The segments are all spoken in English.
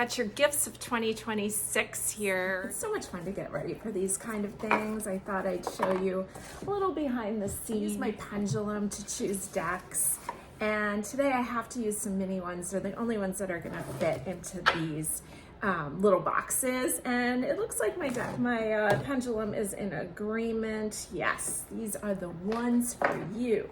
Got your gifts of 2026 here. It's so much fun to get ready for these kind of things. I thought I'd show you a little behind the scenes. Use my pendulum to choose decks. And today I have to use some mini ones. They're the only ones that are gonna fit into these little boxes. And it looks like my pendulum is in agreement. Yes, these are the ones for you.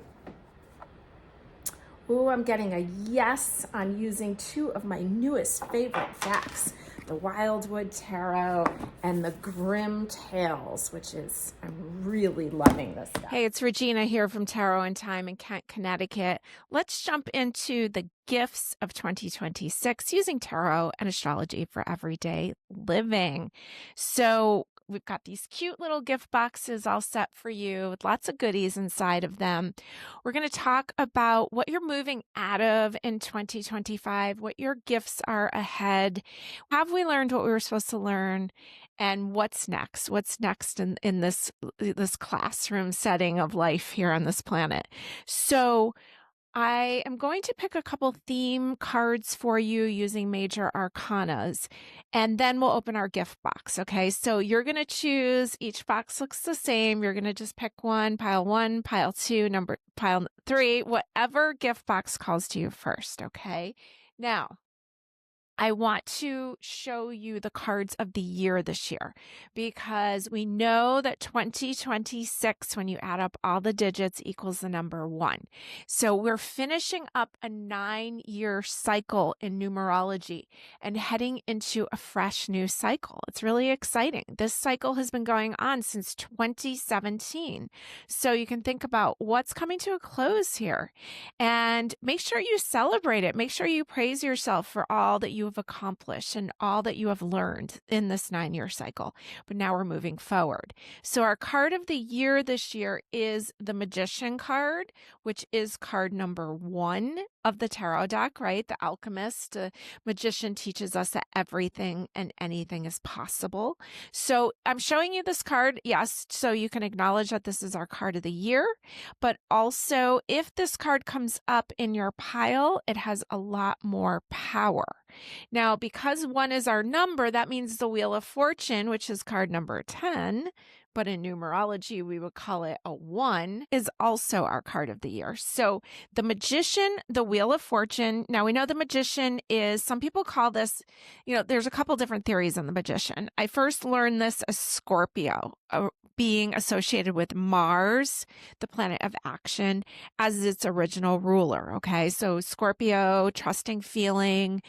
Oh, I'm getting a yes on using two of my newest favorite decks, the Wildwood Tarot and the Grimm Tales, which is, I'm really loving this deck. Hey, it's Regina here from Tarot and Time in Kent, Connecticut. Let's jump into the gifts of 2026 using tarot and astrology for everyday living. So we've got these cute little gift boxes all set for you with lots of goodies inside of them. We're going to talk about what you're moving out of in 2025, what your gifts are ahead. Have we learned what we were supposed to learn? And what's next? What's next in this classroom setting of life here on this planet? So I am going to pick a couple theme cards for you using major arcanas, and then we'll open our gift box, okay? So you're going to choose, each box looks the same. You're going to just pick one, pile two, pile three, whatever gift box calls to you first, okay? Now, I want to show you the cards of the year this year because we know that 2026, when you add up all the digits, equals the number 1. So we're finishing up a 9-year cycle in numerology and heading into a fresh new cycle. It's really exciting. This cycle has been going on since 2017. So you can think about what's coming to a close here and make sure you celebrate it. Make sure you praise yourself for all that you have accomplished and all that you have learned in this 9-year cycle. But now we're moving forward. So our card of the year this year is the Magician card, which is card number 1 of the tarot deck, right? The alchemist, the magician teaches us that everything and anything is possible. So I'm showing you this card, yes, so you can acknowledge that this is our card of the year, but also if this card comes up in your pile, it has a lot more power. Now, because 1 is our number, that means the Wheel of Fortune, which is card number 10, but in numerology, we would call it a 1, is also our card of the year. So the Magician, the Wheel of Fortune. Now we know the Magician is, some people call this, there's a couple different theories on the Magician. I first learned this as Scorpio, being associated with Mars, the planet of action, as its original ruler. Okay. So Scorpio, trusting, feeling,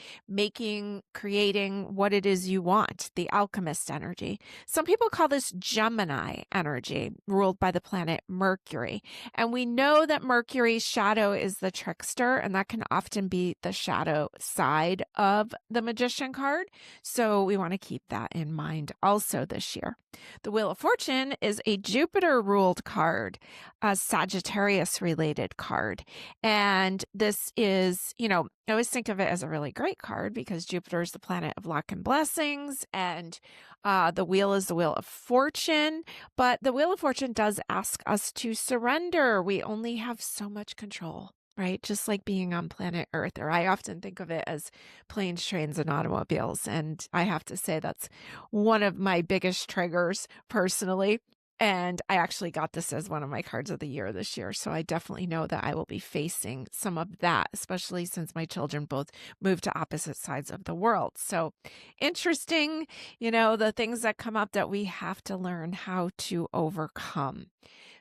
creating what it is you want, the alchemist energy. Some people call this Gemini energy, ruled by the planet Mercury. And we know that Mercury's shadow is the trickster, and that can often be the shadow side of the Magician card. So we want to keep that in mind also this year. The Wheel of Fortune is a Jupiter-ruled card, a Sagittarius-related card. And this is, I always think of it as a really great card because Jupiter is the planet of luck and blessings, and the wheel is the Wheel of Fortune. But the Wheel of Fortune does ask us to surrender. We only have so much control, right? Just like being on planet Earth, or I often think of it as planes, trains, and automobiles. And I have to say that's one of my biggest triggers personally. And I actually got this as one of my cards of the year this year. So I definitely know that I will be facing some of that, especially since my children both moved to opposite sides of the world. So interesting, the things that come up that we have to learn how to overcome.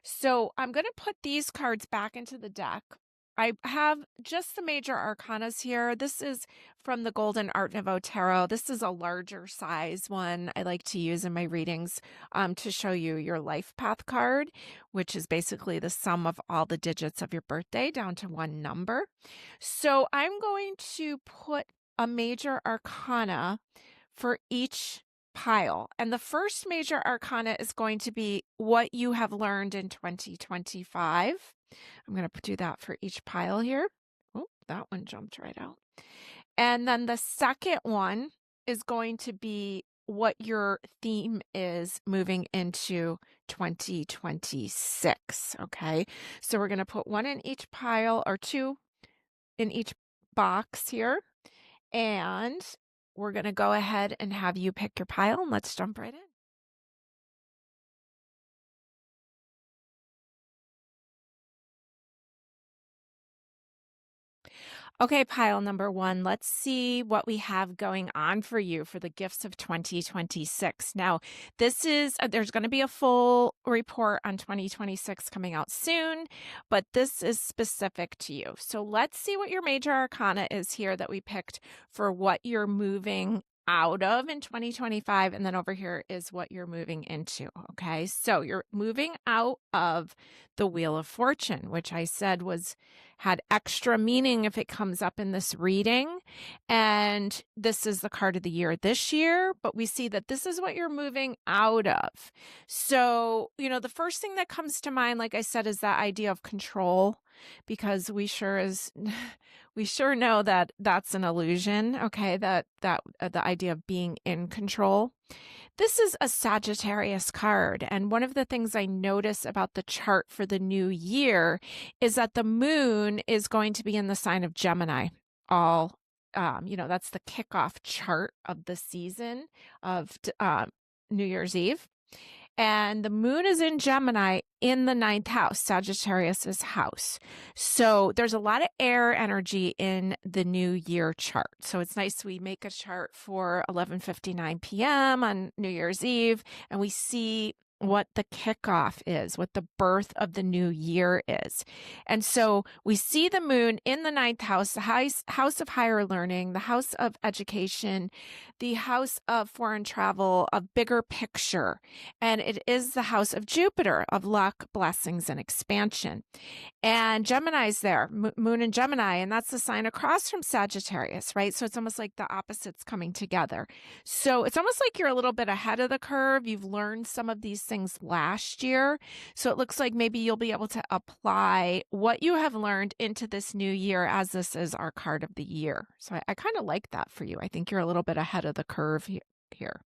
So I'm going to put these cards back into the deck. I have just the major arcanas here. This is from the Golden Art Nouveau Tarot. This is a larger size one I like to use in my readings to show you your life path card, which is basically the sum of all the digits of your birthday down to one number. So I'm going to put a major arcana for each pile. And the first major arcana is going to be what you have learned in 2025. I'm going to do that for each pile here. Oh, that one jumped right out. And then the second one is going to be what your theme is moving into 2026. Okay. So we're going to put 1 in each pile or 2 in each box here. And we're going to go ahead and have you pick your pile, and let's jump right in. Okay, pile number one, let's see what we have going on for you for the gifts of 2026. Now, this is, there's going to be a full report on 2026 coming out soon, but this is specific to you. So let's see what your major arcana is here that we picked for what you're moving out of in 2025. And then over here is what you're moving into. Okay. So you're moving out of the Wheel of Fortune, which I said had extra meaning if it comes up in this reading. And this is the card of the year this year, but we see that this is what you're moving out of. So, the first thing that comes to mind, like I said, is that idea of control, because we sure know that that's an illusion. Okay. That the idea of being in control. This is a Sagittarius card, and one of the things I notice about the chart for the new year is that the moon is going to be in the sign of Gemini. That's the kickoff chart of the season of New Year's Eve. And the moon is in Gemini in the 9th house, Sagittarius's house. So there's a lot of air energy in the new year chart. So it's nice we make a chart for 11:59 p.m. on New Year's Eve, and we see what the kickoff is, what the birth of the new year is. And so we see the moon in the 9th house, the house of higher learning, the house of education, the house of foreign travel, of bigger picture. And it is the house of Jupiter, of luck, blessings, and expansion. And Gemini's there, moon in Gemini, and that's the sign across from Sagittarius, right? So it's almost like the opposites coming together. So it's almost like you're a little bit ahead of the curve. You've learned some of these things last year. So it looks like maybe you'll be able to apply what you have learned into this new year, as this is our card of the year. So I kind of like that for you. I think you're a little bit ahead of the curve here.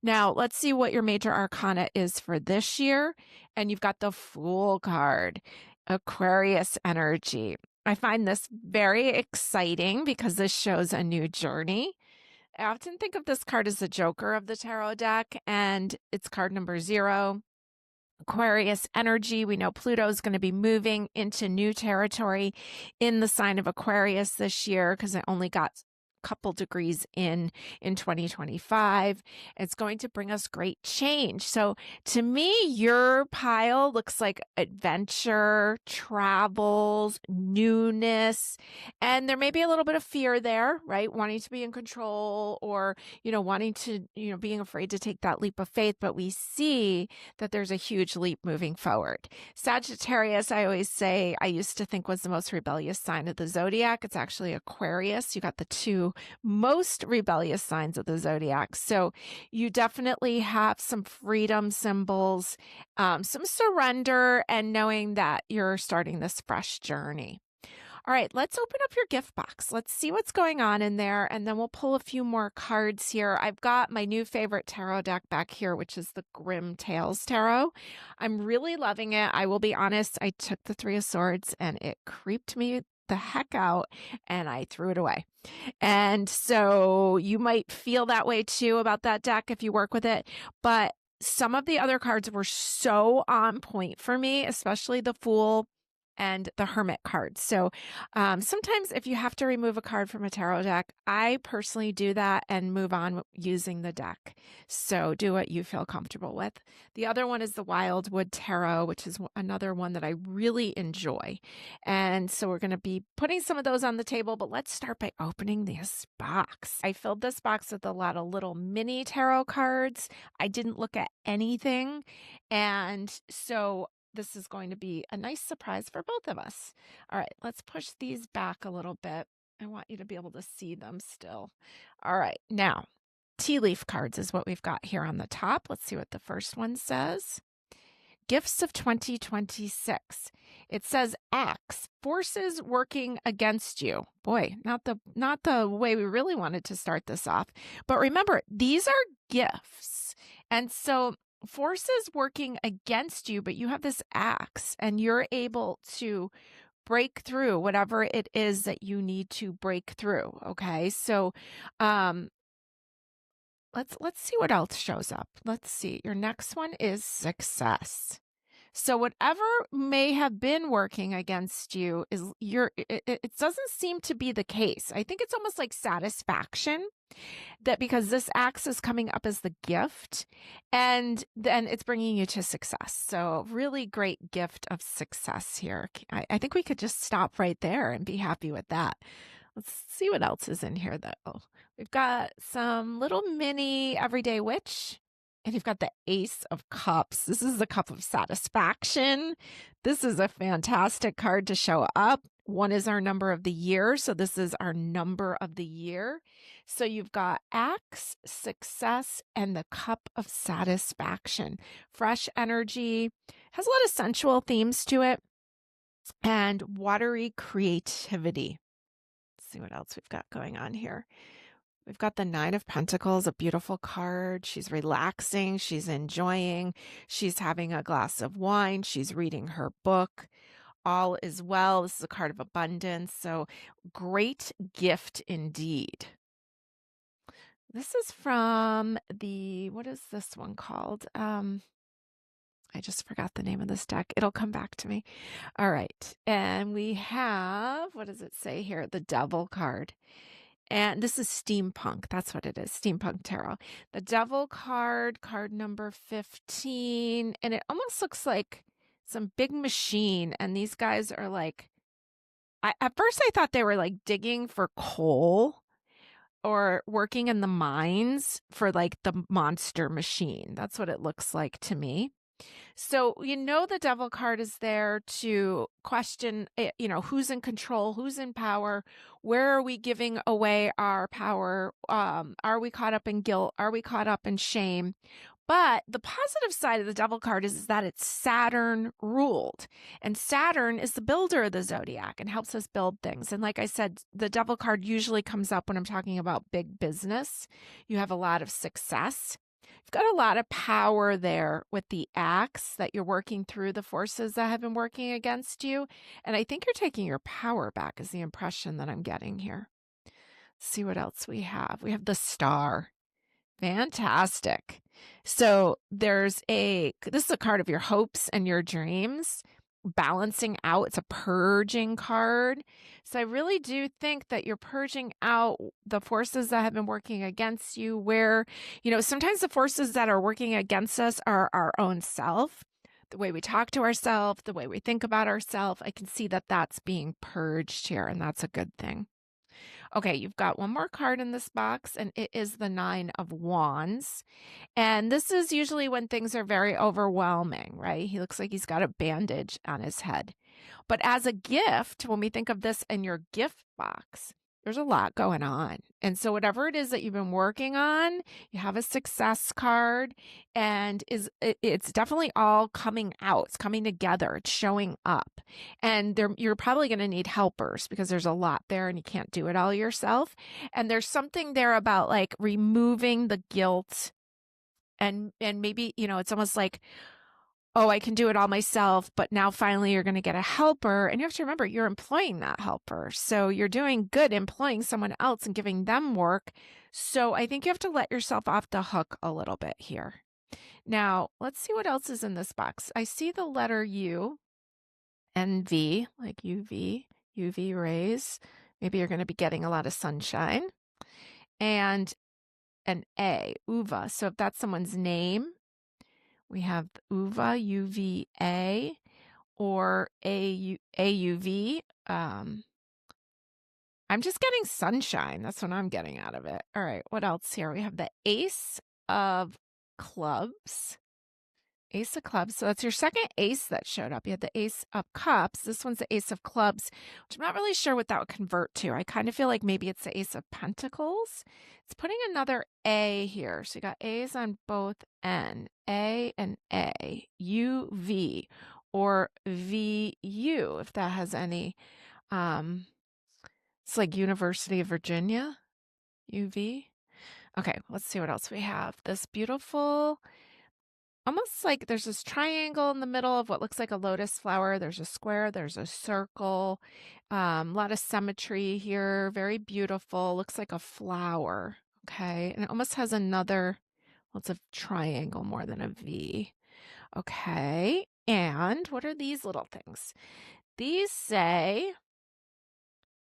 Now, let's see what your major arcana is for this year. And you've got the Fool card, Aquarius energy. I find this very exciting because this shows a new journey. I often think of this card as the Joker of the tarot deck, and it's card number 0. Aquarius energy. We know Pluto is going to be moving into new territory in the sign of Aquarius this year because it only got couple degrees in 2025. It's going to bring us great change. So to me, your pile looks like adventure, travels, newness, and there may be a little bit of fear there, right? Wanting to be in control, or, wanting to, being afraid to take that leap of faith. But we see that there's a huge leap moving forward. Sagittarius, I always say, I used to think was the most rebellious sign of the zodiac. It's actually Aquarius. You got the two most rebellious signs of the zodiac. So you definitely have some freedom symbols, some surrender, and knowing that you're starting this fresh journey. All right, let's open up your gift box. Let's see what's going on in there, and then we'll pull a few more cards here. I've got my new favorite tarot deck back here, which is the Grimm Tales Tarot. I'm really loving it. I will be honest, I took the 3 of Swords, and it creeped me the heck out, and I threw it away. And so you might feel that way too about that deck if you work with it, but some of the other cards were so on point for me, especially the Fool and the Hermit cards. So sometimes if you have to remove a card from a tarot deck, I personally do that and move on using the deck. So do what you feel comfortable with. The other one is the Wildwood Tarot, which is another one that I really enjoy. And so we're going to be putting some of those on the table, but let's start by opening this box. I filled this box with a lot of little mini tarot cards. I didn't look at anything. And so this is going to be a nice surprise for both of us. All right, let's push these back a little bit. I want you to be able to see them still. All right, now, tea leaf cards is what we've got here on the top. Let's see what the first one says. Gifts of 2026. It says X, forces working against you. Boy, not the way we really wanted to start this off. But remember, these are gifts. And so forces working against you, but you have this axe and you're able to break through whatever it is that you need to break through. Okay. So, let's see what else shows up. Let's see. Your next one is success. So whatever may have been working against you is it doesn't seem to be the case. I think it's almost like satisfaction, that because this axe is coming up as the gift, and then it's bringing you to success. So really great gift of success here. I think we could just stop right there and be happy with that. Let's see what else is in here, though. We've got some little mini everyday witch, and you've got the Ace of Cups. This is the cup of satisfaction. This is a fantastic card to show up. 1 is our number of the year, so this is our number of the year. So you've got axe, success, and the cup of satisfaction. Fresh energy, has a lot of sensual themes to it, and watery creativity. Let's see what else we've got going on here. We've got the 9 of Pentacles, a beautiful card. She's relaxing, she's enjoying, she's having a glass of wine, she's reading her book. All is well. This is a card of abundance. So great gift indeed. This is from the, what is this one called? I just forgot the name of this deck. It'll come back to me. All right. And we have, what does it say here? The Devil card. And this is steampunk. That's what it is. Steampunk tarot. The Devil card, card number 15. And it almost looks like some big machine. And these guys are like, at first I thought they were like digging for coal or working in the mines for like the monster machine. That's what it looks like to me. So, the Devil card is there to question, who's in control, who's in power, where are we giving away our power? Are we caught up in guilt? Are we caught up in shame? But the positive side of the Devil card is that it's Saturn ruled. And Saturn is the builder of the zodiac and helps us build things. And like I said, the Devil card usually comes up when I'm talking about big business. You have a lot of success. You've got a lot of power there with the axe, that you're working through the forces that have been working against you. And I think you're taking your power back, is the impression that I'm getting here. Let's see what else we have. We have the Star. Fantastic. So this is a card of your hopes and your dreams, balancing out. It's a purging card. So I really do think that you're purging out the forces that have been working against you, where, sometimes the forces that are working against us are our own self, the way we talk to ourselves, the way we think about ourselves. I can see that that's being purged here, and that's a good thing. Okay, you've got one more card in this box, and it is the 9 of Wands. And this is usually when things are very overwhelming, right? He looks like he's got a bandage on his head. But as a gift, when we think of this in your gift box, there's a lot going on. And so whatever it is that you've been working on, you have a success card, and it's definitely all coming out. It's coming together. It's showing up. And you're probably going to need helpers, because there's a lot there and you can't do it all yourself. And there's something there about like removing the guilt, and maybe, it's almost like, oh, I can do it all myself, but now finally you're going to get a helper. And you have to remember, you're employing that helper. So you're doing good employing someone else and giving them work. So I think you have to let yourself off the hook a little bit here. Now, let's see what else is in this box. I see the letter U and V, like UV rays. Maybe you're going to be getting a lot of sunshine. And an A, UVA. So if that's someone's name, we have UVA, UVA, or AUV. I'm just getting sunshine. That's what I'm getting out of it. All right, what else here? We have the Ace of Clubs. Ace of Clubs. So that's your second ace that showed up. You had the Ace of Cups. This one's the Ace of Clubs, which I'm not really sure what that would convert to. I kind of feel like maybe it's the Ace of Pentacles. It's putting another A here. So you got A's on both N, A and A, U, V, or V, U, if that has any. It's like University of Virginia, UV. Okay, let's see what else we have. This beautiful, almost like there's this triangle in the middle of what looks like a lotus flower. There's a square, there's a circle, a lot of symmetry here. Very beautiful. Looks like a flower. Okay. And it almost has another, well, it's a triangle more than a V. Okay. And what are these little things? These say,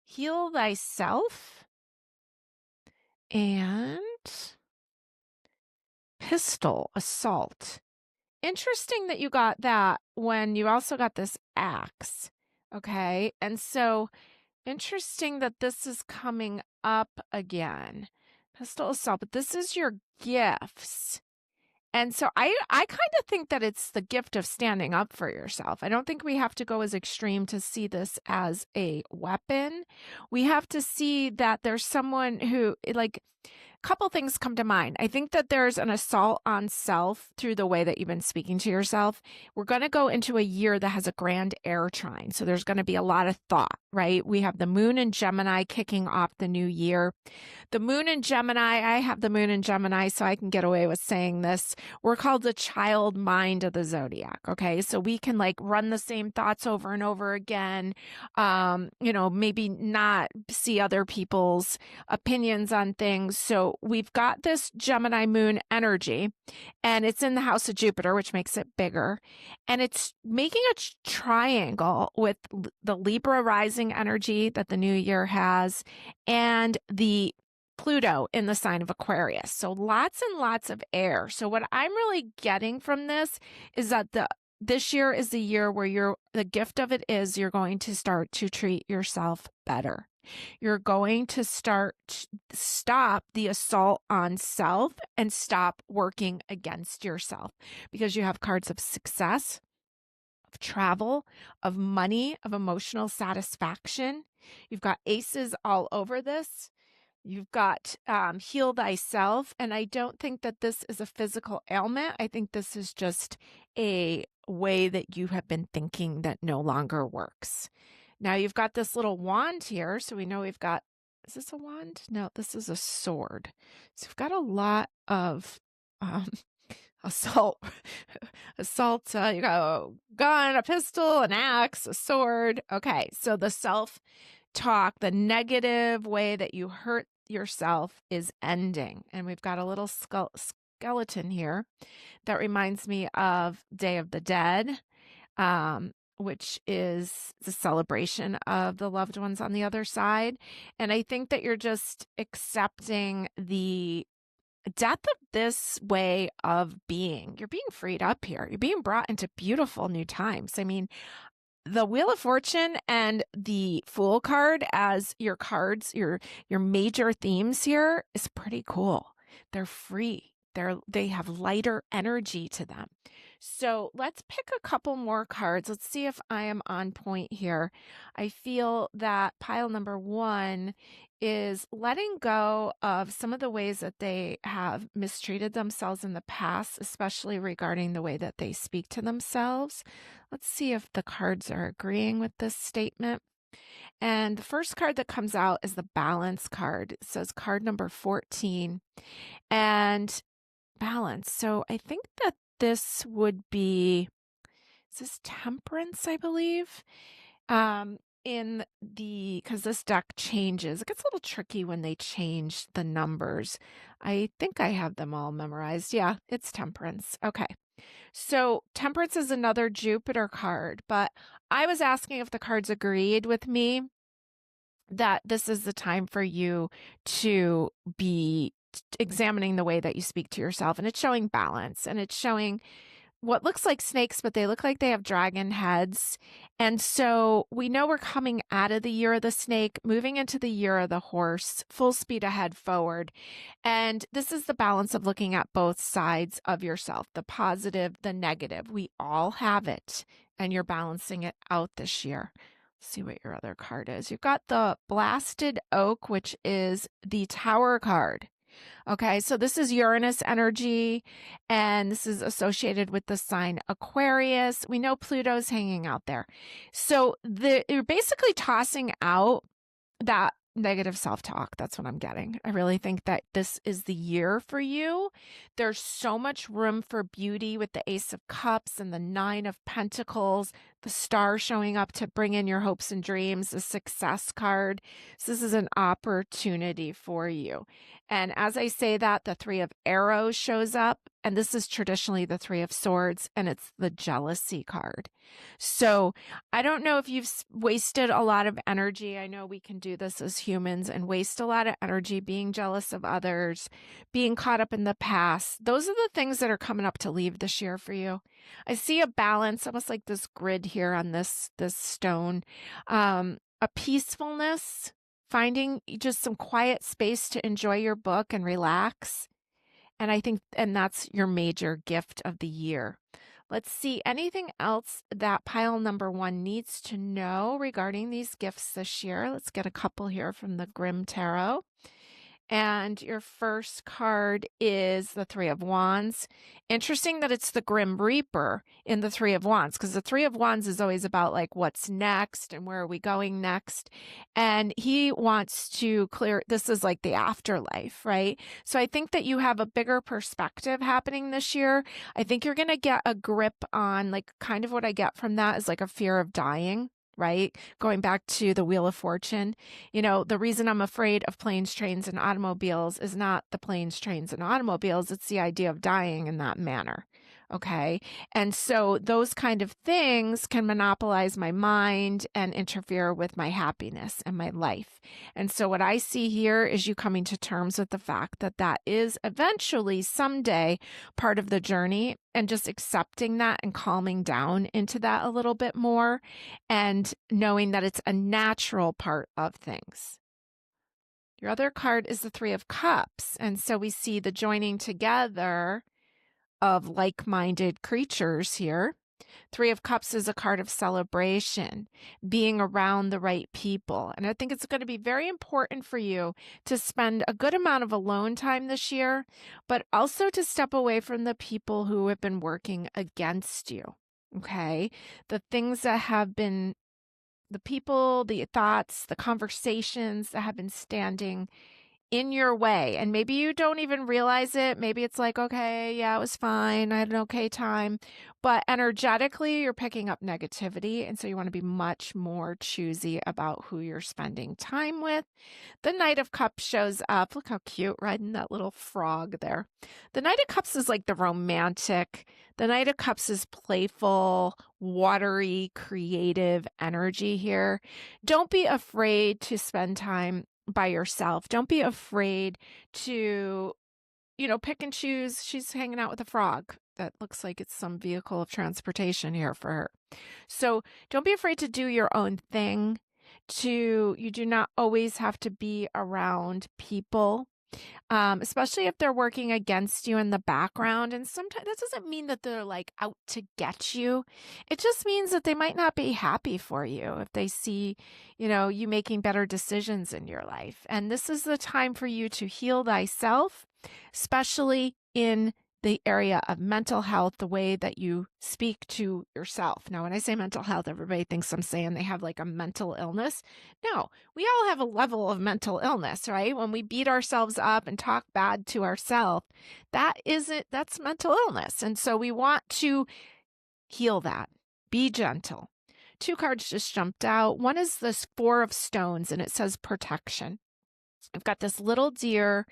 heal thyself and pistol assault. Interesting that you got that when you also got this axe. Okay. And so interesting that this is coming up again. Pistol assault, but this is your gifts. And so I kind of think that it's the gift of standing up for yourself. I don't think we have to go as extreme to see this as a weapon. We have to see that there's someone who, like, couple things come to mind. I think that there's an assault on self through the way that you've been speaking to yourself. We're going to go into a year that has a grand air trine. So there's going to be a lot of thought, right? We have the moon in Gemini kicking off the new year. The moon in Gemini, I have the moon in Gemini, so I can get away with saying this. We're called the child mind of the zodiac. Okay. So we can like run the same thoughts over and over again. Maybe not see other people's opinions on things. So we've got this Gemini moon energy, and it's in the house of Jupiter, which makes it bigger. And it's making a triangle with the Libra rising energy that the new year has and the Pluto in the sign of Aquarius. So lots and lots of air. So what I'm really getting from this is that this year is the year where the gift of it is you're going to start to treat yourself better. You're going to stop the assault on self and stop working against yourself, because you have cards of success, of travel, of money, of emotional satisfaction. You've got aces all over this. You've got heal thyself. And I don't think that this is a physical ailment. I think this is just a way that you have been thinking that no longer works. Now you've got this little wand here. So we know we've got, is this a wand? No, this is a sword. So we've got a lot of assault. You got a gun, a pistol, an axe, a sword. Okay. So the self-talk, the negative way that you hurt yourself is ending. And we've got a little skeleton here that reminds me of Day of the Dead, which is the celebration of the loved ones on the other side. And I think that you're just accepting the death of this way of being. You're being freed up here. You're being brought into beautiful new times. I mean, the Wheel of Fortune and the Fool card as your cards, your major themes here is pretty cool. They're free. They have lighter energy to them. So let's pick a couple more cards. Let's see if I am on point here. I feel that pile number 1 is letting go of some of the ways that they have mistreated themselves in the past, especially regarding the way that they speak to themselves. Let's see if the cards are agreeing with this statement. And the first card that comes out is the Balance card. It says card number 14 and balance. So I think that this would be, is this Temperance, I believe? Because this deck changes. It gets a little tricky when they change the numbers. I think I have them all memorized. Yeah, it's Temperance. Okay. So Temperance is another Jupiter card, but I was asking if the cards agreed with me that this is the time for you to be examining the way that you speak to yourself. And it's showing balance, and it's showing what looks like snakes, but they look like they have dragon heads. And so we know we're coming out of the year of the snake, moving into the year of the horse, full speed ahead forward. And this is the balance of looking at both sides of yourself, the positive, the negative. We all have it, and you're balancing it out this year. Let's see what your other card is. You've got the Blasted Oak, which is the Tower card. Okay, so this is Uranus energy, and this is associated with the sign Aquarius. We know Pluto's hanging out there. So you're basically tossing out that negative self-talk. That's what I'm getting. I really think that this is the year for you. There's so much room for beauty with the Ace of Cups and the Nine of Pentacles, the star showing up to bring in your hopes and dreams, the success card. So this is an opportunity for you. And as I say that, the 3 of arrows shows up, and this is traditionally the 3 of swords, and it's the jealousy card. So I don't know if you've wasted a lot of energy. I know we can do this as humans and waste a lot of energy being jealous of others, being caught up in the past. Those are the things that are coming up to leave this year for you. I see a balance, almost like this grid here on this stone, a peacefulness, finding just some quiet space to enjoy your book and relax. And I think, and that's your major gift of the year. Let's see anything else that pile number 1 needs to know regarding these gifts this year. Let's get a couple here from the Grimm Tarot. And your first card is the 3 of Wands. Interesting that it's the Grim Reaper in the 3 of Wands, because the 3 of Wands is always about like what's next and where are we going next. And he wants to clear, this is like the afterlife, right? So I think that you have a bigger perspective happening this year. I think you're going to get a grip on, like, kind of what I get from that is like a fear of dying. Right? Going back to the Wheel of Fortune, you know, the reason I'm afraid of planes, trains, and automobiles is not the planes, trains, and automobiles. It's the idea of dying in that manner. Okay. And so those kind of things can monopolize my mind and interfere with my happiness and my life. And so what I see here is you coming to terms with the fact that that is eventually someday part of the journey, and just accepting that and calming down into that a little bit more and knowing that it's a natural part of things. Your other card is the 3 of Cups. And so we see the joining together of like-minded creatures here. 3 of Cups is a card of celebration, being around the right people. And I think it's going to be very important for you to spend a good amount of alone time this year, but also to step away from the people who have been working against you. Okay? The things that have been, the people, the thoughts, the conversations that have been standing in your way. And maybe you don't even realize it. Maybe it's like, okay, yeah, it was fine. I had an okay time. But energetically, you're picking up negativity. And so you want to be much more choosy about who you're spending time with. The Knight of Cups shows up. Look how cute, riding that little frog there. The Knight of Cups is like the romantic. The Knight of Cups is playful, watery, creative energy here. Don't be afraid to spend time by yourself. Don't be afraid to, you know, pick and choose. She's hanging out with a frog. That looks like it's some vehicle of transportation here for her. So don't be afraid to do your own thing. You do not always have to be around people, especially if they're working against you in the background. And sometimes that doesn't mean that they're like out to get you. It just means that they might not be happy for you if they see, you know, you making better decisions in your life. And this is the time for you to heal thyself, especially in the area of mental health, the way that you speak to yourself. Now, when I say mental health, everybody thinks I'm saying they have like a mental illness. No, we all have a level of mental illness, right? When we beat ourselves up and talk bad to ourselves, that's mental illness. And so we want to heal that. Be gentle. 2 cards just jumped out. One is this 4 of Stones, and it says protection. I've got this little deer,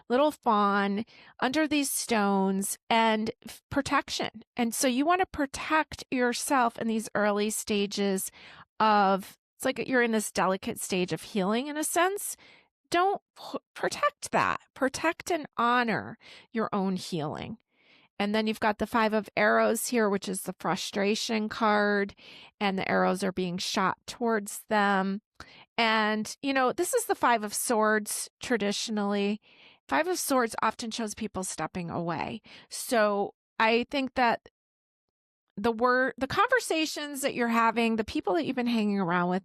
little fawn under these stones, and protection. And so you want to protect yourself in these early stages of, it's like you're in this delicate stage of healing in a sense. Don't protect that. Protect and honor your own healing. And then you've got the 5 of Arrows here, which is the frustration card, and the arrows are being shot towards them. And, you know, this is the 5 of Swords traditionally. 5 of Swords often shows people stepping away. So I think that the conversations that you're having, the people that you've been hanging around with,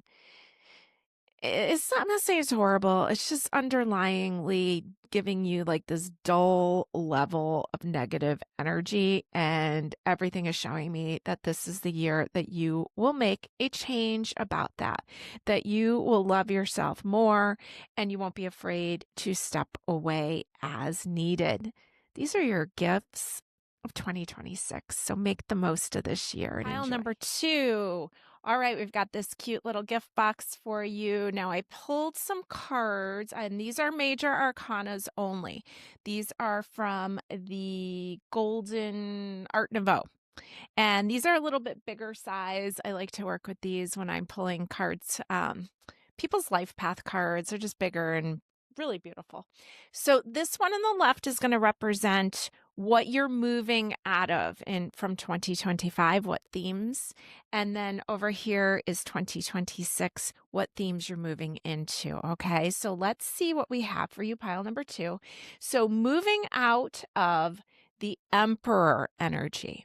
it's not going to say it's horrible. It's just underlyingly giving you like this dull level of negative energy. And everything is showing me that this is the year that you will make a change about that you will love yourself more and you won't be afraid to step away as needed. These are your gifts of 2026. So make the most of this year and Pile enjoy. number 2. All right, we've got this cute little gift box for you. Now I pulled some cards, and these are major arcanas only. These are from the Golden Art Nouveau. And these are a little bit bigger size. I like to work with these when I'm pulling cards. People's life path cards are just bigger and really beautiful. So this one on the left is going to represent what you're moving out of from 2025, what themes. And then over here is 2026, what themes you're moving into. Okay, so let's see what we have for you, pile number 2. So moving out of the Emperor energy.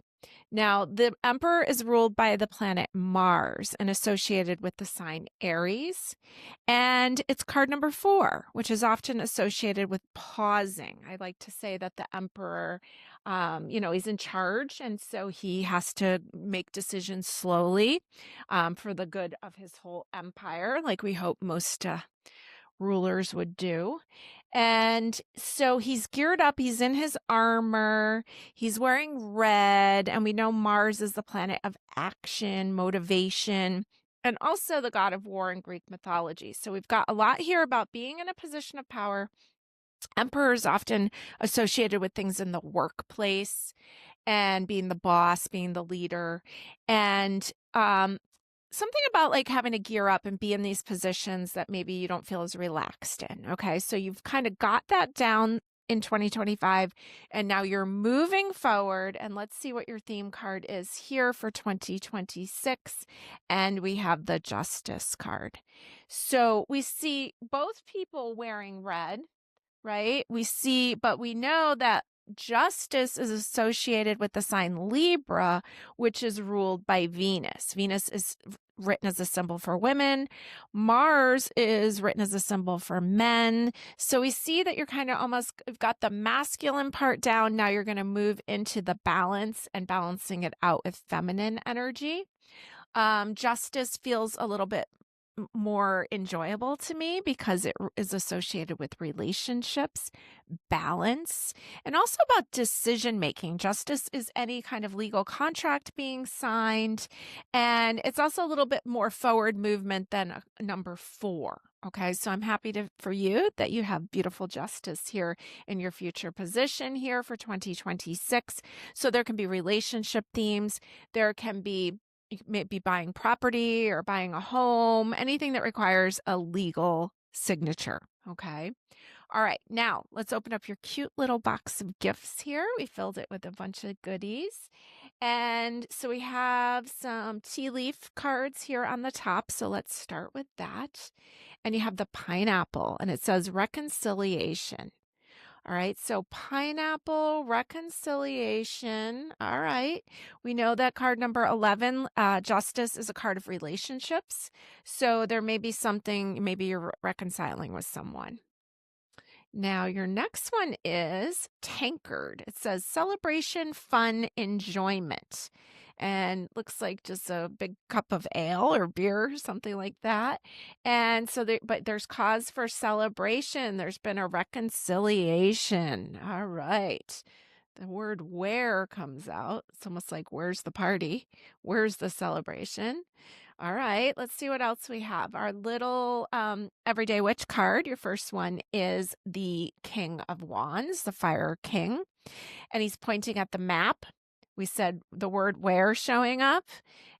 Now, the Emperor is ruled by the planet Mars and associated with the sign Aries. And it's card number 4, which is often associated with pausing. I like to say that the Emperor, he's in charge. And so he has to make decisions slowly for the good of his whole empire, like we hope most rulers would do. And so he's geared up, he's in his armor, he's wearing red, and we know Mars is the planet of action, motivation, and also the god of war in Greek mythology. So we've got a lot here about being in a position of power. Emperor is often associated with things in the workplace and being the boss, being the leader, and something about like having to gear up and be in these positions that maybe you don't feel as relaxed in. Okay, so you've kind of got that down in 2025, and now you're moving forward. And let's see what your theme card is here for 2026. And we have the Justice card. So we see both people wearing red, right? But we know that Justice is associated with the sign Libra, which is ruled by Venus. Venus is written as a symbol for women. Mars is written as a symbol for men. So we see that you're kind of almost got the masculine part down. Now you're going to move into the balance and balancing it out with feminine energy. Justice feels a little bit more enjoyable to me because it is associated with relationships, balance, and also about decision making. Justice is any kind of legal contract being signed, and it's also a little bit more forward movement than number 4. Okay, so I'm happy for you that you have beautiful Justice here in your future position here for 2026. So there can be relationship themes, there can be you may be buying property or buying a home, anything that requires a legal signature. Okay. All right. Now let's open up your cute little box of gifts here. We filled it with a bunch of goodies. And so we have some tea leaf cards here on the top. So let's start with that. And you have the pineapple, and it says reconciliation. All right, so pineapple, reconciliation. All right, we know that card number 11, Justice, is a card of relationships. So there may be something, maybe you're reconciling with someone. Now, your next one is Tankard. It says celebration, fun, enjoyment. And looks like just a big cup of ale or beer, something like that. And so, but there's cause for celebration. There's been a reconciliation. All right. The word where comes out. It's almost like, where's the party? Where's the celebration? All right, let's see what else we have. Our little everyday witch card. Your first one is the King of Wands, the Fire King. And he's pointing at the map. We said the word where showing up.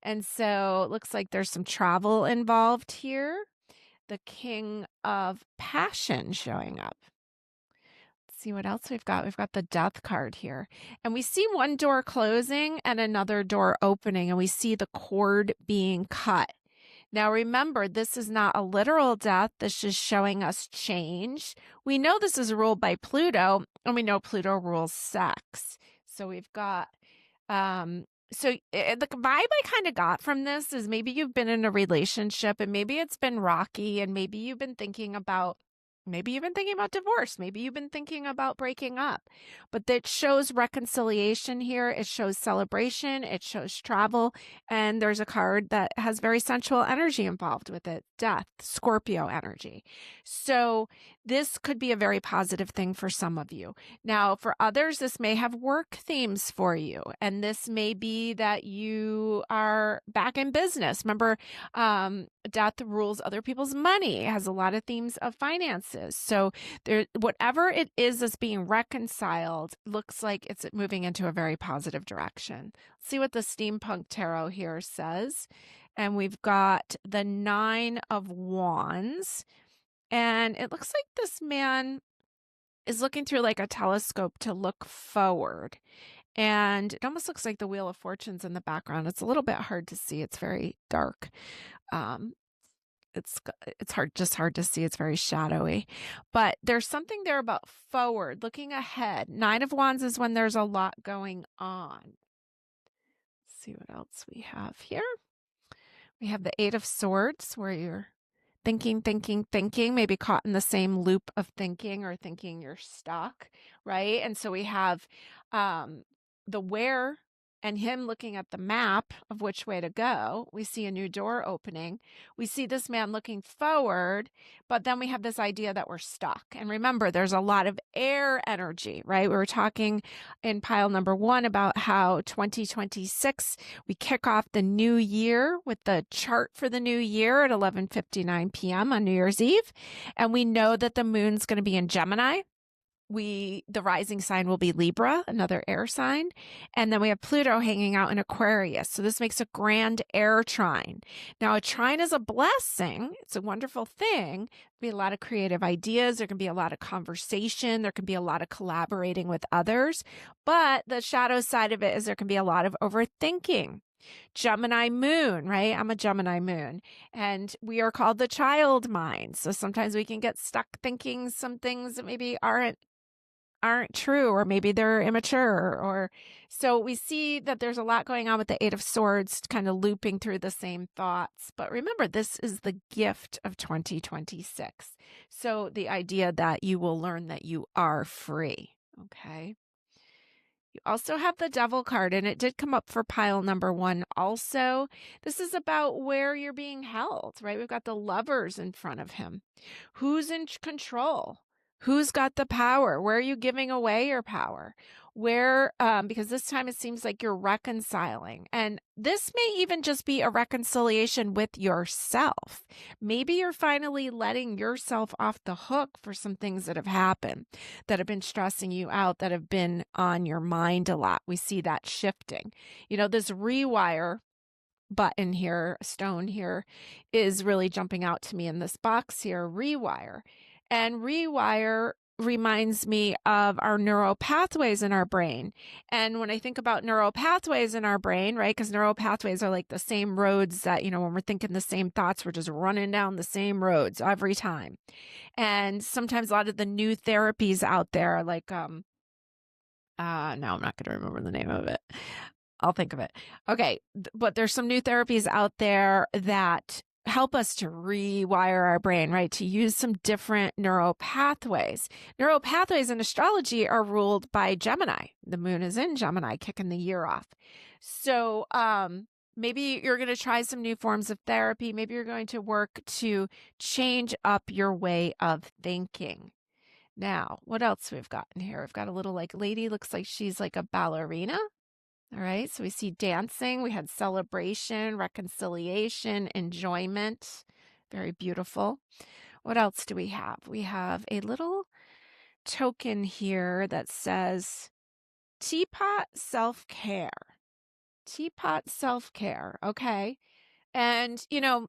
And so it looks like there's some travel involved here. The King of Passion showing up. See what else we've got. We've got the Death card here, and we see one door closing and another door opening, and we see the cord being cut. Now remember, this is not a literal death. This is showing us change. We know this is ruled by Pluto, and we know Pluto rules sex. So we've got the vibe I kind of got from this is maybe you've been in a relationship and maybe it's been rocky, and maybe you've been thinking about divorce. Maybe you've been thinking about breaking up. But that shows reconciliation here. It shows celebration. It shows travel. And there's a card that has very sensual energy involved with it. Death, Scorpio energy. So this could be a very positive thing for some of you. Now, for others, this may have work themes for you. And this may be that you are back in business. Remember, death rules other people's money. It has a lot of themes of finances. So there, whatever it is that's being reconciled, looks like it's moving into a very positive direction. Let's see what the Steampunk Tarot here says. And we've got the 9 of Wands. And it looks like this man is looking through like a telescope to look forward. And it almost looks like the Wheel of Fortune's in the background. It's a little bit hard to see. It's very dark. It's hard to see. It's very shadowy. But there's something there about forward, looking ahead. 9 of Wands is when there's a lot going on. Let's see what else we have here. We have the 8 of Swords, where you're thinking, maybe caught in the same loop of thinking or thinking you're stuck, right? And so we have the where and him looking at the map of which way to go. We see a new door opening. We see this man looking forward, but then we have this idea that we're stuck. And remember, there's a lot of air energy, right? We were talking in pile number 1 about how 2026, we kick off the new year with the chart for the new year at 11:59 p.m. on New Year's Eve. And we know that the moon's going to be in Gemini. The rising sign will be Libra, another air sign. And then we have Pluto hanging out in Aquarius. So this makes a grand air trine. Now, a trine is a blessing. It's a wonderful thing. There'll be a lot of creative ideas. There can be a lot of conversation. There can be a lot of collaborating with others. But the shadow side of it is there can be a lot of overthinking. Gemini moon, right? I'm a Gemini moon, and we are called the child mind. So sometimes we can get stuck thinking some things that maybe aren't true, or maybe they're immature, or so we see that there's a lot going on with the 8 of Swords kind of looping through the same thoughts. But remember, this is the gift of 2026. So the idea that you will learn that you are free. Okay. You also have the Devil card, and it did come up for pile number 1 also. This is about where you're being held, right? We've got the Lovers in front of him. Who's in control? Who's got the power? Where are you giving away your power? Where, because this time it seems like you're reconciling. And this may even just be a reconciliation with yourself. Maybe you're finally letting yourself off the hook for some things that have happened, that have been stressing you out, that have been on your mind a lot. We see that shifting. You know, this rewire button here, stone here, is really jumping out to me in this box here, rewire. And rewire reminds me of our neural pathways in our brain. And when I think about neural pathways in our brain, right, because neural pathways are like the same roads that, you know, when we're thinking the same thoughts, we're just running down the same roads every time. And sometimes a lot of the new therapies out there, like, now I'm not going to remember the name of it. I'll think of it. Okay. But there's some new therapies out there that help us to rewire our brain, right? To use some different neural pathways. Neural pathways in astrology are ruled by Gemini. The moon is in Gemini, kicking the year off. So maybe you're going to try some new forms of therapy. Maybe you're going to work to change up your way of thinking. Now, what else we've got in here? We've got a little like lady, looks like she's like a ballerina. All right, so we see dancing, we had celebration, reconciliation, enjoyment. Very beautiful. What else do we have? We have a little token here that says teapot self-care. Teapot self-care, okay. And, you know,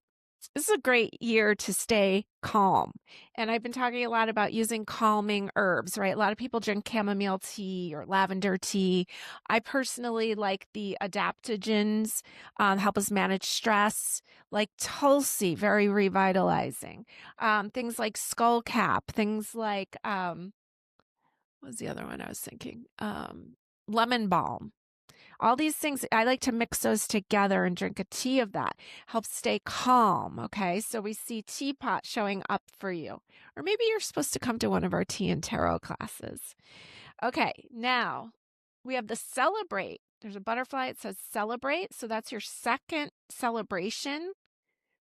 this is a great year to stay calm. And I've been talking a lot about using calming herbs, right? A lot of people drink chamomile tea or lavender tea. I personally like the adaptogens, help us manage stress, like Tulsi, very revitalizing. Things like skullcap, things like, what was the other one I was thinking? Lemon balm. All these things, I like to mix those together and drink a tea of that. Helps stay calm, okay? So we see teapot showing up for you. Or maybe you're supposed to come to one of our tea and tarot classes. Okay, now we have the celebrate. There's a butterfly. It says celebrate. So that's your second celebration.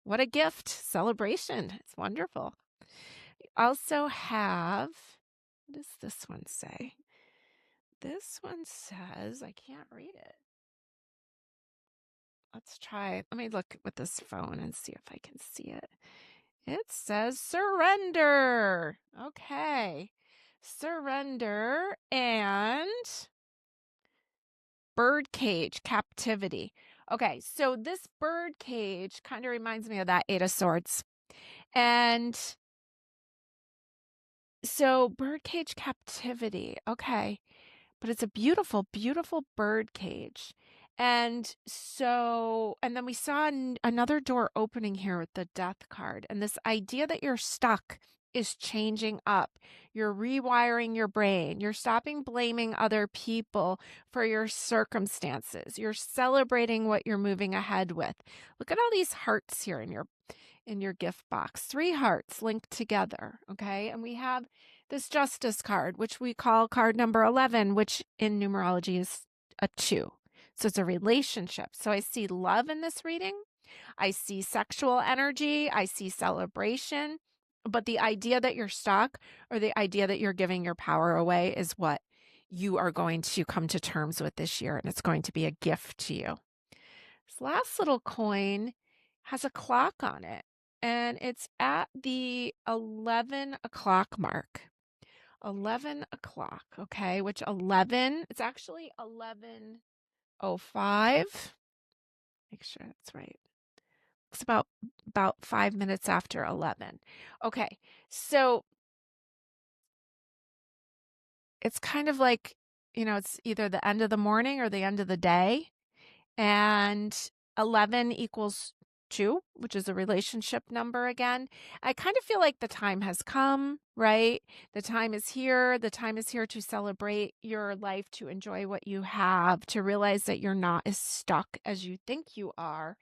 What a gift. Celebration. It's wonderful. also have, what does this one say? This one says, I can't read it. Let's try, let me look with this phone and see if I can see it. It says surrender. Okay. Surrender and birdcage captivity. Okay, so this birdcage kind of reminds me of that Eight of Swords. And so birdcage captivity. Okay. But it's a beautiful, beautiful bird cage. And so, and then we saw another door opening here with the death card. And this idea that you're stuck is changing up. You're rewiring your brain. You're stopping blaming other people for your circumstances. You're celebrating what you're moving ahead with. Look at all these hearts here in your gift box. 3 hearts linked together, okay? And we have this Justice card, which we call card number 11, which in numerology is a 2. So it's a relationship. So I see love in this reading. I see sexual energy. I see celebration. But the idea that you're stuck or the idea that you're giving your power away is what you are going to come to terms with this year. And it's going to be a gift to you. This last little coin has a clock on it. And it's at the 11 o'clock mark. 11 o'clock, okay, which 11, it's actually 11:05. Make sure that's right. It's about 5 minutes after 11. Okay, so it's kind of like, it's either the end of the morning or the end of the day. And 11 equals 2, which is a relationship number again. I kind of feel like the time has come, right? The time is here. The time is here to celebrate your life, to enjoy what you have, to realize that you're not as stuck as you think you are,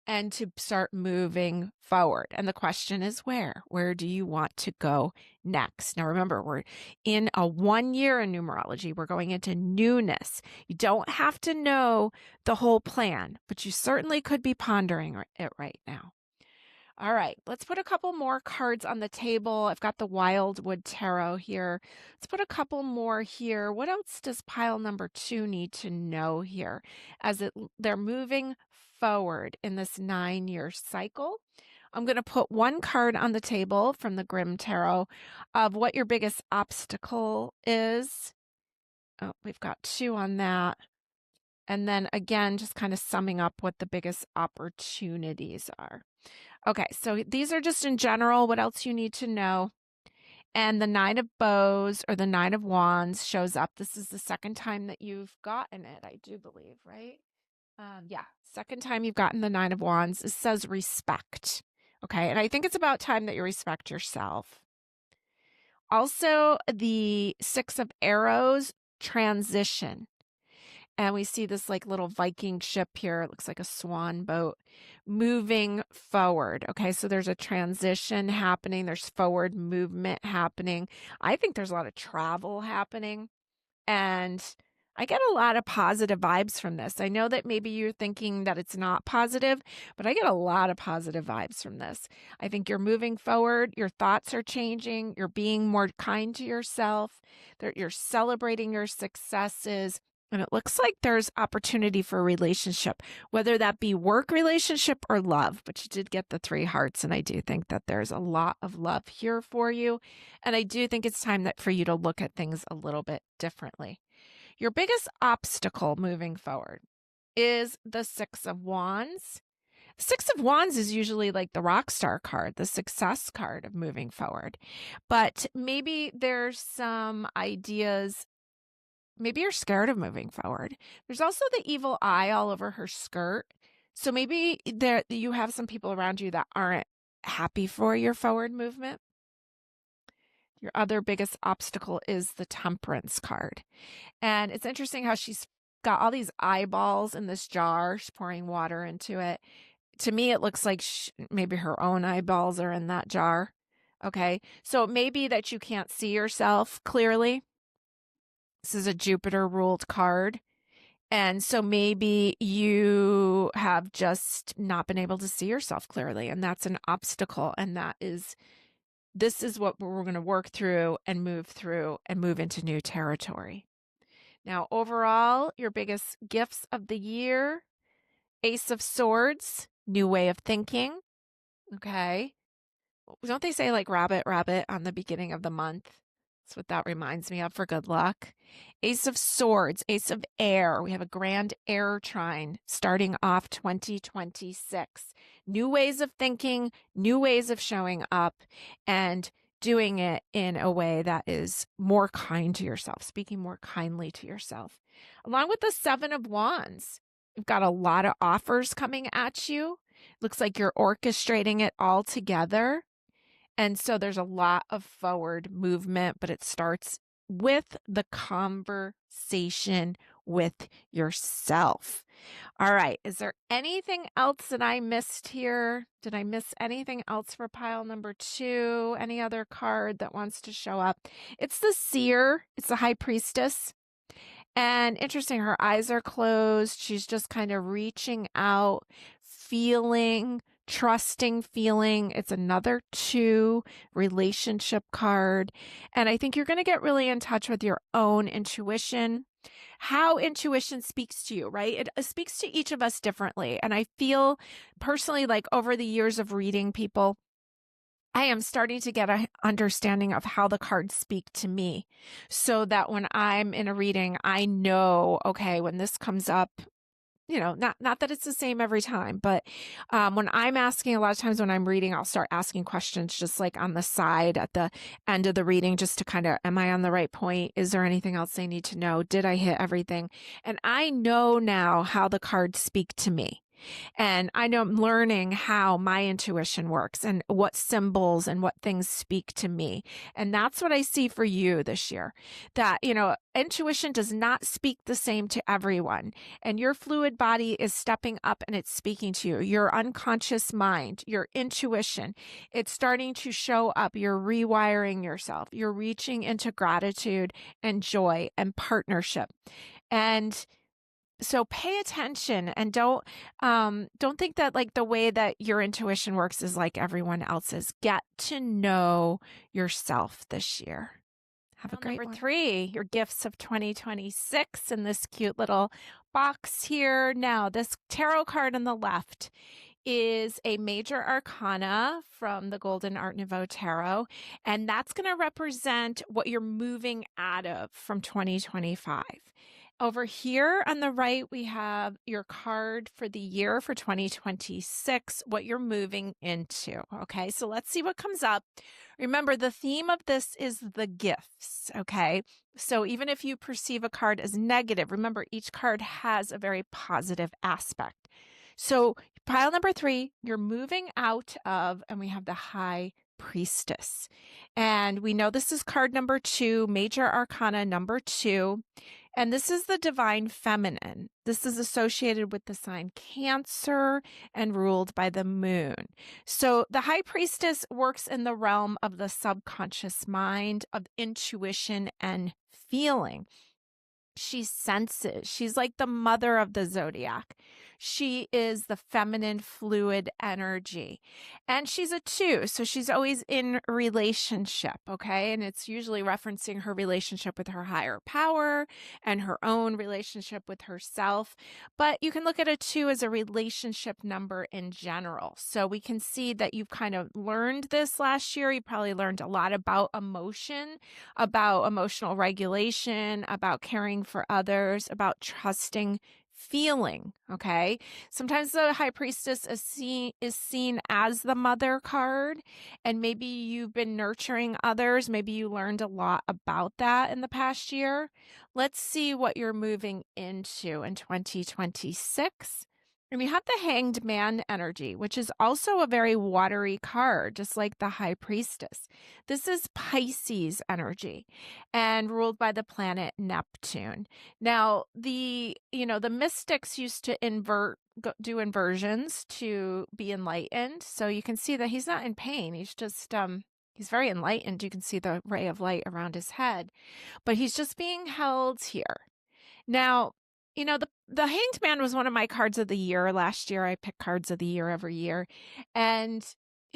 and to start moving forward. And the question is where? Where do you want to go next? Now, remember, we're in a 1 year in numerology. We're going into newness. You don't have to know the whole plan, but you certainly could be pondering it right now. All right, let's put a couple more cards on the table. I've got the Wildwood Tarot here. Let's put a couple more here. What else does pile number 2 need to know here as they're moving forward in this 9-year cycle? I'm going to put 1 card on the table from the Grimm Tarot of what your biggest obstacle is. Oh, we've got 2 on that. And then again, just kind of summing up what the biggest opportunities are. Okay, so these are just in general, what else you need to know. And the 9 of Bows or the 9 of Wands shows up. This is the second time that you've gotten it, I do believe, right? Yeah, second time you've gotten the 9 of Wands. It says respect. Okay, and I think it's about time that you respect yourself. Also, the 6 of Arrows, transition. And we see this like little Viking ship here. It looks like a swan boat moving forward. Okay, so there's a transition happening. There's forward movement happening. I think there's a lot of travel happening. And I get a lot of positive vibes from this. I know that maybe you're thinking that it's not positive, but I get a lot of positive vibes from this. I think you're moving forward. Your thoughts are changing. You're being more kind to yourself. You're celebrating your successes. And it looks like there's opportunity for a relationship, whether that be work relationship or love. But you did get the 3 hearts, and I do think that there's a lot of love here for you. And I do think it's time for you to look at things a little bit differently. Your biggest obstacle moving forward is the 6 of Wands. 6 of Wands is usually like the rock star card, the success card of moving forward. But maybe there's some ideas. Maybe you're scared of moving forward. There's also the evil eye all over her skirt. So maybe you have some people around you that aren't happy for your forward movement. Your other biggest obstacle is the Temperance card. And it's interesting how she's got all these eyeballs in this jar. She's pouring water into it. To me, it looks like maybe her own eyeballs are in that jar. Okay. So it may be that you can't see yourself clearly. This is a Jupiter ruled card. And so maybe you have just not been able to see yourself clearly, and that's an obstacle, and that is this is what we're going to work through and move into new territory. Now, overall, your biggest gifts of the year, Ace of Swords, new way of thinking. Okay. Don't they say like rabbit, rabbit on the beginning of the month? That's what that reminds me of for good luck. Ace of Swords, Ace of Air. We have a grand air trine starting off 2026. New ways of thinking, new ways of showing up, and doing it in a way that is more kind to yourself, speaking more kindly to yourself. Along with the Seven of Wands, you've got a lot of offers coming at you. Looks like you're orchestrating it all together. And so there's a lot of forward movement, but it starts with the conversation with yourself. All right. Is there anything else that I missed here? Did I miss anything else for pile number 2? Any other card that wants to show up? It's the Seer. It's the High Priestess. And interesting, her eyes are closed. She's just kind of reaching out, feeling, trusting, feeling. It's another 2 relationship card. And I think you're going to get really in touch with your own intuition, how intuition speaks to you, right? It speaks to each of us differently. And I feel personally like over the years of reading people, I am starting to get an understanding of how the cards speak to me so that when I'm in a reading, I know, okay, when this comes up, not that it's the same every time, but when I'm asking, a lot of times when I'm reading, I'll start asking questions just like on the side at the end of the reading, just to kind of, am I on the right point? Is there anything else they need to know? Did I hit everything? And I know now how the cards speak to me. And I know I'm learning how my intuition works and what symbols and what things speak to me. And that's what I see for you this year, that, intuition does not speak the same to everyone. And your fluid body is stepping up and it's speaking to you. Your unconscious mind, your intuition, it's starting to show up. You're rewiring yourself. You're reaching into gratitude and joy and partnership. And so pay attention and don't think that like the way that your intuition works is like everyone else's. Get to know yourself this year. Have a great number 3, your gifts of 2026 in this cute little box here. Now, this tarot card on the left is a major arcana from the Golden Art Nouveau Tarot, and that's going to represent what you're moving out of from 2025. Over here on the right, we have your card for the year for 2026, what you're moving into. Okay, so let's see what comes up. Remember, the theme of this is the gifts. Okay, so even if you perceive a card as negative, remember each card has a very positive aspect. So pile number 3, you're moving out of, and we have the High Priestess. And we know this is card number 2, major arcana number 2. And this is the divine feminine. This is associated with the sign Cancer and ruled by the moon. So the High Priestess works in the realm of the subconscious mind, of intuition and feeling. She senses. She's like the mother of the zodiac. She is the feminine fluid energy. And she's a 2, so she's always in relationship, okay? And it's usually referencing her relationship with her higher power and her own relationship with herself. But you can look at a 2 as a relationship number in general. So we can see that you've kind of learned this last year. You probably learned a lot about emotion, about emotional regulation, about caring for others, about trusting, feeling. Okay. Sometimes the High Priestess is seen as the mother card, and maybe you've been nurturing others. Maybe you learned a lot about that in the past year. Let's see what you're moving into in 2026. And we have the Hanged Man energy, which is also a very watery card, just like the High Priestess. This is Pisces energy and ruled by the planet Neptune. Now, the mystics used to do inversions to be enlightened. So you can see that he's not in pain. He's just, he's very enlightened. You can see the ray of light around his head, but he's just being held here. Now, the Hanged Man was one of my cards of the year last year. I pick cards of the year every year. And,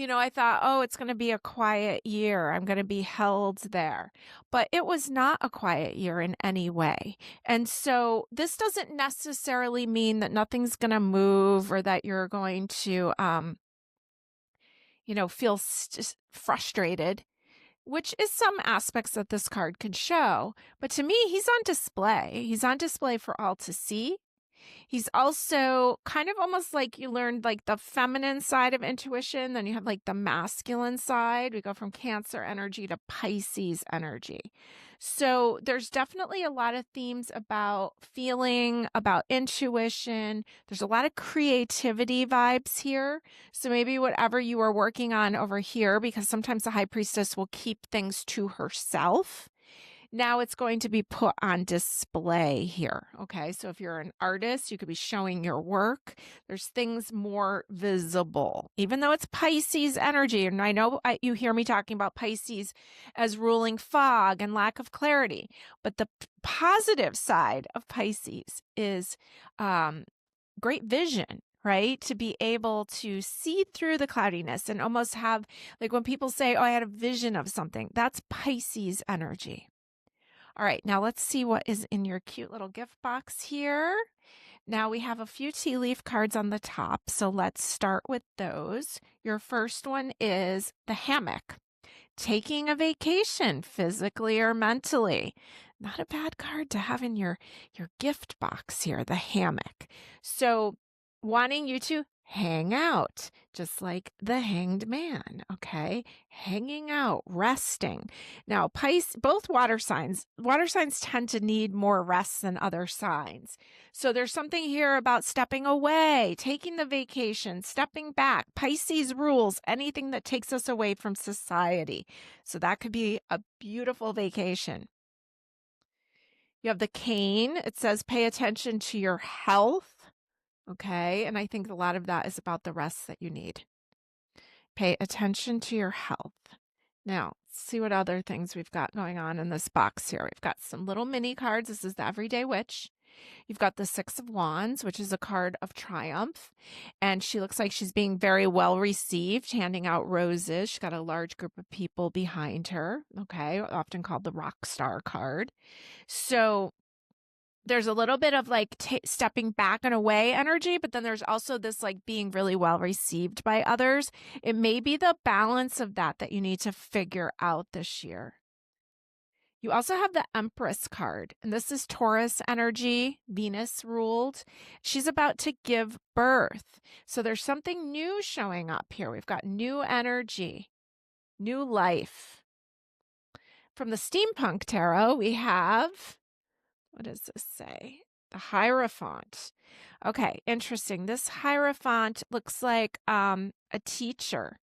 I thought, oh, it's going to be a quiet year. I'm going to be held there. But it was not a quiet year in any way. And so this doesn't necessarily mean that nothing's going to move or that you're going to, feel frustrated, which is some aspects that this card could show. But to me, he's on display. He's on display for all to see. He's also kind of almost like you learned like the feminine side of intuition. Then you have like the masculine side. We go from Cancer energy to Pisces energy. So there's definitely a lot of themes about feeling, about intuition. There's a lot of creativity vibes here. So maybe whatever you are working on over here, because sometimes the high priestess will keep things to herself. Now it's going to be put on display here. Okay, so if you're an artist, you could be showing your work. There's things more visible, even though it's Pisces energy. And I know you hear me talking about Pisces as ruling fog and lack of clarity, but the positive side of Pisces is great vision, right? To be able to see through the cloudiness and almost have, like when people say, oh, I had a vision of something, that's Pisces energy. All right, now let's see what is in your cute little gift box here. Now we have a few tea leaf cards on the top, so let's start with those. Your first one is the hammock. Taking a vacation, physically or mentally. Not a bad card to have in your gift box here, the hammock. So wanting you to hang out, just like the hanged man, okay? Hanging out, resting. Now, both water signs tend to need more rest than other signs. So there's something here about stepping away, taking the vacation, stepping back. Pisces rules anything that takes us away from society. So that could be a beautiful vacation. You have the cane. It says pay attention to your health. Okay, and I think a lot of that is about the rest that you need. Pay attention to your health. Now, let's see what other things we've got going on in this box here. We've got some little mini cards. This is the Everyday Witch. You've got the Six of Wands, which is a card of triumph. And she looks like she's being very well received, handing out roses. She's got a large group of people behind her, okay, often called the rock star card. So there's a little bit of like stepping back and away energy, but then there's also this like being really well received by others. It may be the balance of that you need to figure out this year. You also have the Empress card, and this is Taurus energy, Venus ruled. She's about to give birth. So there's something new showing up here. We've got new energy, new life. From the Steampunk Tarot, we have, what does this say? The Hierophant. Okay, interesting. This Hierophant looks like a teacher.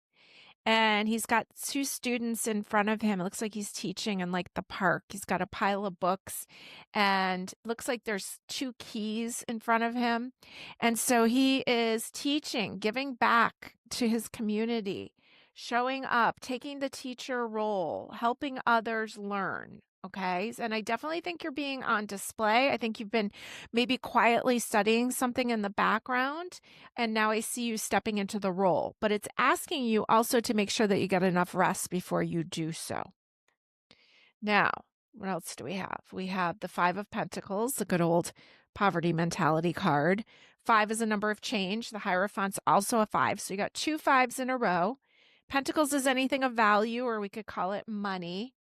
And he's got two students in front of him. It looks like he's teaching in like the park. He's got a pile of books and it looks like there's two keys in front of him. And so he is teaching, giving back to his community, showing up, taking the teacher role, helping others learn. Okay. And I definitely think you're being on display. I think you've been maybe quietly studying something in the background. And now I see you stepping into the role. But it's asking you also to make sure that you get enough rest before you do so. Now, what else do we have? We have the Five of Pentacles, the good old poverty mentality card. 5 is a number of change. The Hierophant's also a 5. So you got 2 5s in a row. Pentacles is anything of value, or we could call it money.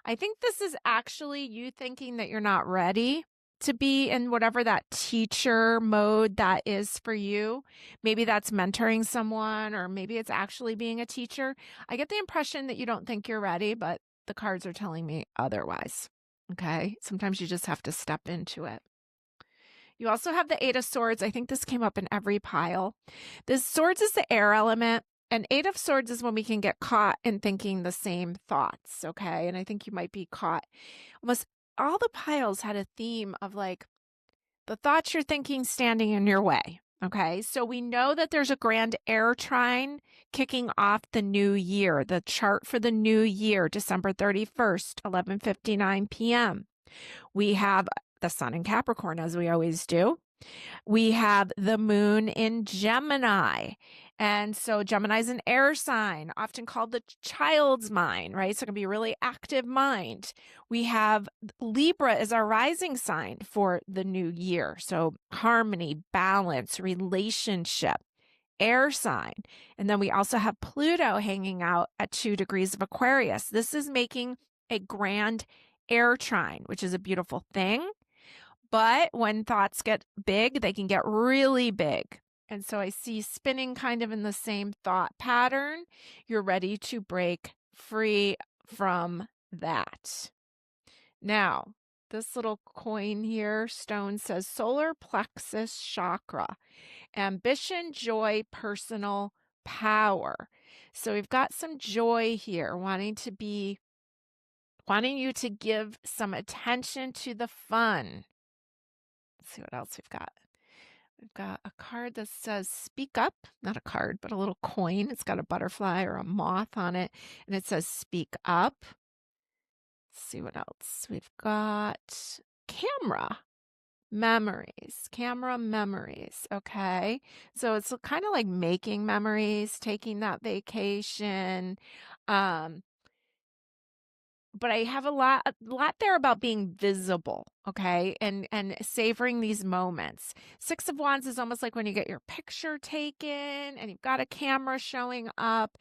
I think this is actually you thinking that you're not ready to be in whatever that teacher mode that is for you. Maybe that's mentoring someone, or maybe it's actually being a teacher. I get the impression that you don't think you're ready, but the cards are telling me otherwise. Okay. Sometimes you just have to step into it. You also have the Eight of Swords. I think this came up in every pile. The swords is the air element. And Eight of Swords is when we can get caught in thinking the same thoughts, okay? And I think you might be caught. Almost all the piles had a theme of like the thoughts you're thinking standing in your way, okay? So we know that there's a grand air trine kicking off the new year. The chart for the new year, December 31st, 11:59 p.m. We have the sun in Capricorn, as we always do. We have the moon in Gemini. And so Gemini is an air sign, often called the child's mind, right? So it can be a really active mind. We have Libra as our rising sign for the new year. So harmony, balance, relationship, air sign. And then we also have Pluto hanging out at 2 degrees of Aquarius. This is making a grand air trine, which is a beautiful thing. But when thoughts get big, they can get really big. And so I see spinning kind of in the same thought pattern. You're ready to break free from that. Now, this little coin here, stone, says solar plexus chakra, ambition, joy, personal power. So we've got some joy here, wanting you to give some attention to the fun. Let's see what else we've got. We've got a card that says speak up, not a card, but a little coin. It's got a butterfly or a moth on it, and it says speak up. Let's see what else. We've got camera memories. Okay. So it's kind of like making memories, taking that vacation. But I have a lot there about being visible, okay, and savoring these moments. 6 of Wands is almost like when you get your picture taken and you've got a camera showing up.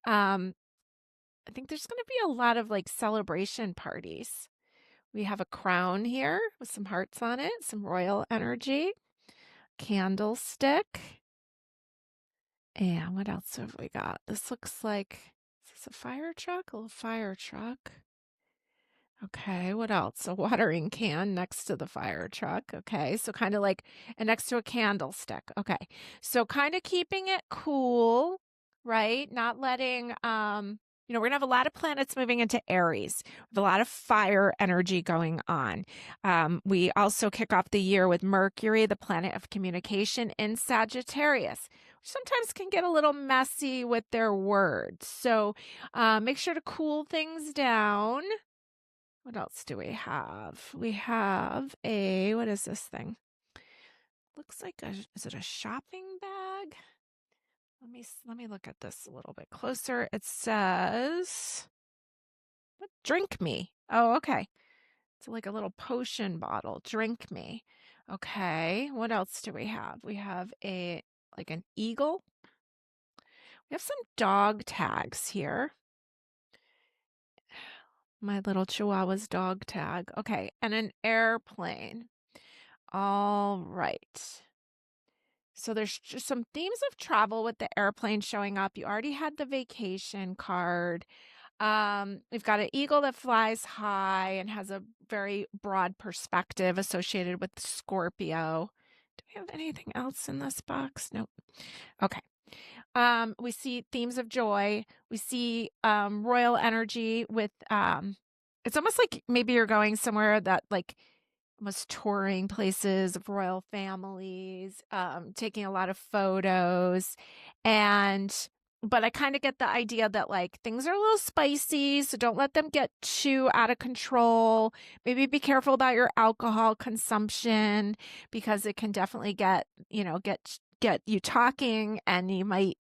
I think there's going to be a lot of like celebration parties. We have a crown here with some hearts on it, some royal energy, candlestick. And what else have we got? This looks like, is this a fire truck? A little fire truck. Okay, what else? A watering can next to the fire truck. Okay, so kind of like, and next to a candlestick. Okay, so kind of keeping it cool, right? Not letting, we're going to have a lot of planets moving into Aries, with a lot of fire energy going on. We also kick off the year with Mercury, the planet of communication, in Sagittarius, which sometimes can get a little messy with their words. So make sure to cool things down. What else do we have? We have what is this thing? Looks like is it a shopping bag? Let me look at this a little bit closer. It says, drink me. Oh, okay. It's like a little potion bottle. Drink me. Okay. What else do we have? We have like an eagle. We have some dog tags here. My little Chihuahua's dog tag. Okay. And an airplane. All right. So there's just some themes of travel with the airplane showing up. You already had the vacation card. We've got an eagle that flies high and has a very broad perspective associated with Scorpio. Do we have anything else in this box? Nope. Okay. We see themes of joy. We see royal energy with it's almost like maybe you're going somewhere that like was touring places of royal families, taking a lot of photos, but I kind of get the idea that like things are a little spicy, so don't let them get too out of control. Maybe be careful about your alcohol consumption because it can definitely get you talking, and you might